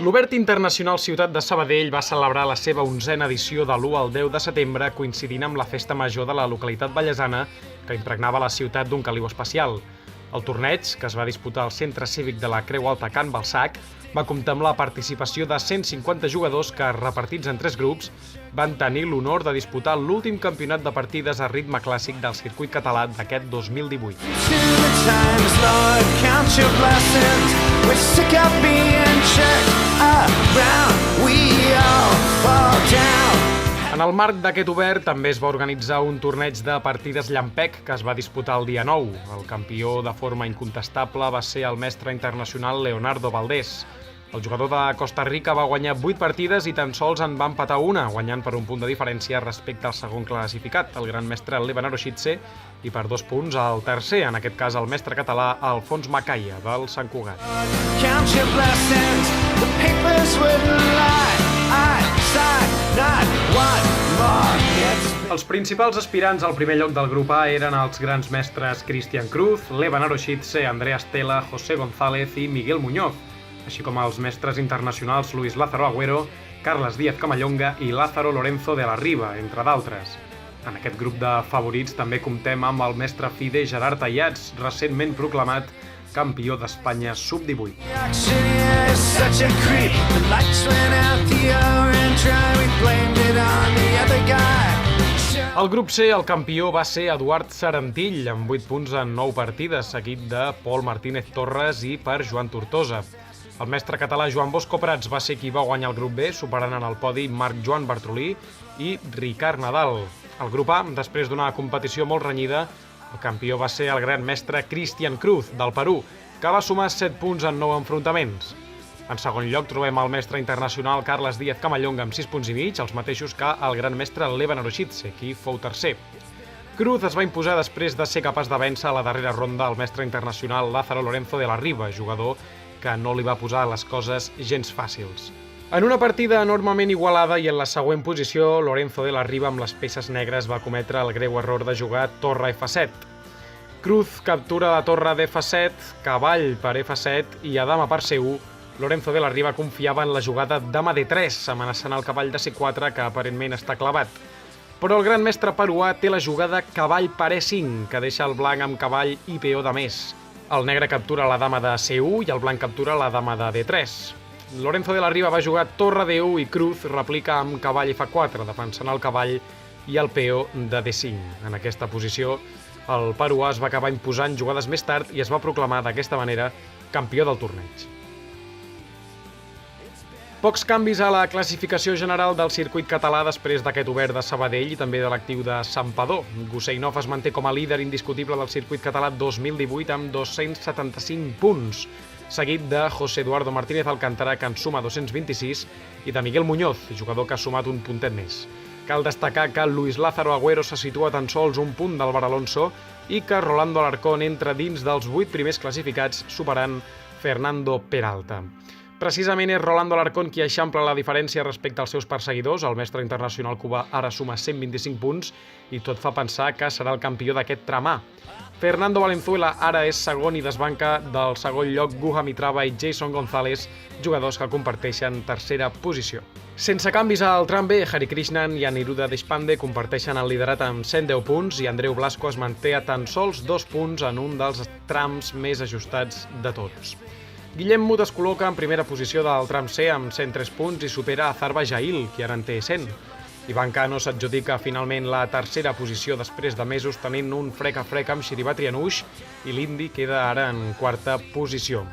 L'Obert Internacional Ciutat de Sabadell va celebrar la seva 11a edició de l'1 al 10 de setembre, coincidint amb la festa major de la localitat vallesana, que impregnava la ciutat d'un caliu especial. El torneig, que es va disputar al Centre Cívic de la Creu Alta Can Balsac, va comptar amb la participació de 150 jugadors que, repartits en 3 grups, van tenir l'honor de disputar l'últim campionat de partides a ritme clàssic del circuit català d'aquest 2018. En el marc d'aquest obert també es va organitzar un torneig de partides llampec que es va disputar el dia 9. El campió de forma incontestable va ser el mestre internacional Leonardo Valdés. El jugador de Costa Rica va guanyar 8 partides i tan sols en va empatar una, guanyant per un punt de diferència respecte al segon classificat, el gran mestre Levan Aroshitse, i per 2 punts al tercer, en aquest cas el mestre català Alfons Macaia, del Sant Cugat. Els principals aspirants al primer lloc del grup A eren els grans mestres Cristian Cruz, Levan Aroshitse, Andrea Stella, José González i Miguel Muñoz, així com els mestres internacionals Luis Lázaro Agüero, Carles Díaz Camallonga i Lázaro Lorenzo de la Riva, entre d'altres. En aquest grup de favorits també comptem amb el mestre FIDE Gerard Ayats, recentment proclamat campió d'Espanya sub-18. Al grup C, el campió va ser Eduard Sarentill, amb 8 punts en 9 partides, seguit de Pol Martínez Torres i per Joan Tortosa. El mestre català Joan Bosco Prats va ser qui va guanyar el grup B, superant en el podi Marc Joan Bartrolí i Ricard Nadal. El grup A, després d'una competició molt renyida, el campió va ser el gran mestre Cristian Cruz, del Perú, que va sumar 7 punts en 9 enfrontaments. En segon lloc trobem el mestre internacional Carles Díaz Camallonga amb 6 punts i mig, els mateixos que el gran mestre Levan Aroshitse, qui fou tercer. Cruz es va imposar després de ser capaç de vèncer a la darrera ronda el mestre internacional Lázaro Lorenzo de la Riva, jugador que no li va posar les coses gens fàcils. En una partida enormement igualada i en la següent posició, Lorenzo de la Riva amb les peces negres va cometre el greu error de jugar torre F7. Cruz captura la torre d'F7, cavall per F7 i a dama per C1, Lorenzo de la Riva confiava en la jugada dama D3, amenaçant el cavall de C4 que aparentment està clavat. Però el gran mestre peruà té la jugada cavall per E5, que deixa el blanc amb cavall i peó de més. El negre captura la dama de C1 i el blanc captura la dama de D3. Lorenzo de la Riva va jugar torre D1 i Cruz replica amb cavall F4, defensant el cavall i el peó de D5. En aquesta posició, el peruà es va acabar imposant jugades més tard i es va proclamar d'aquesta manera campió del torneig. Pocs canvis a la classificació general del circuit català després d'aquest obert de Sabadell i també de l'actiu de Santpedor. Guseinov es manté com a líder indiscutible del circuit català 2018 amb 275 punts, seguit de José Eduardo Martínez Alcántara, que en suma 226, i de Miguel Muñoz, jugador que ha sumat un puntet més. Cal destacar que Luis Lázaro Agüero se situa tan sols un punt d'Álvaro Alonso i que Rolando Alarcón entra dins dels 8 primers classificats, superant Fernando Peralta. Precisament és Rolando Alarcón qui eixampla la diferència respecte als seus perseguidors. El mestre internacional cubà ara suma 125 punts i tot fa pensar que serà el campió d'aquest tram A. Fernando Valenzuela ara és segon i desbanca del segon lloc Guja Mitrava i Jason González, jugadors que comparteixen tercera posició. Sense canvis al tram B, Hari Krishnan i Aniruddha Deshpande comparteixen el liderat amb 110 punts i Andreu Blasco es manté a tan sols 2 punts en un dels trams més ajustats de tots. Guillem Mut es col·loca en primera posició del tram C amb 103 punts i supera a Zarba Jail, qui ara en té 100. Ivan Cano s'adjudica finalment la tercera posició després de mesos tenint un frec a frec amb Shirivat Rianush i l'indi queda ara en quarta posició.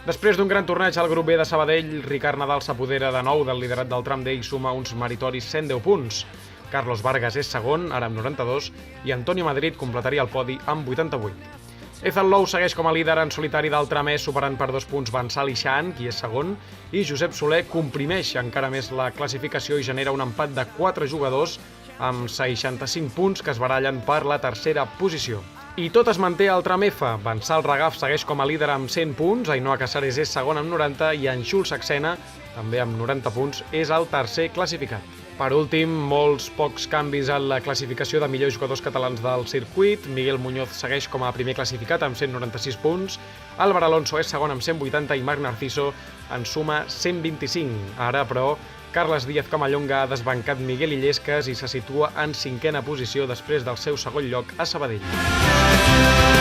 Després d'un gran torneig al grup B de Sabadell, Ricard Nadal s'apodera de nou del liderat del tram D i suma uns meritoris 110 punts. Carlos Vargas és segon, ara amb 92, i Antonio Madrid completaria el podi amb 88. Ethan Lowe segueix com a líder en solitari del tram E, superant per 2 punts Bansal i Shan, qui és segon, i Josep Soler comprimeix encara més la classificació i genera un empat de 4 jugadors amb 65 punts que es barallen per la tercera posició. I tot es manté al tram F. Bansal Ragaf segueix com a líder amb 100 punts, Ainhoa Casares és segon amb 90 i en Xul Saxena, també amb 90 punts, és el tercer classificat. Per últim, molts pocs canvis en la classificació de millors jugadors catalans del circuit. Miguel Muñoz segueix com a primer classificat amb 196 punts. Álvaro Alonso és segon amb 180 i Marc Narciso en suma 125. Ara, però, Carles Díaz Camallonga ha desbancat Miguel Illescas i se situa en cinquena posició després del seu segon lloc a Sabadell.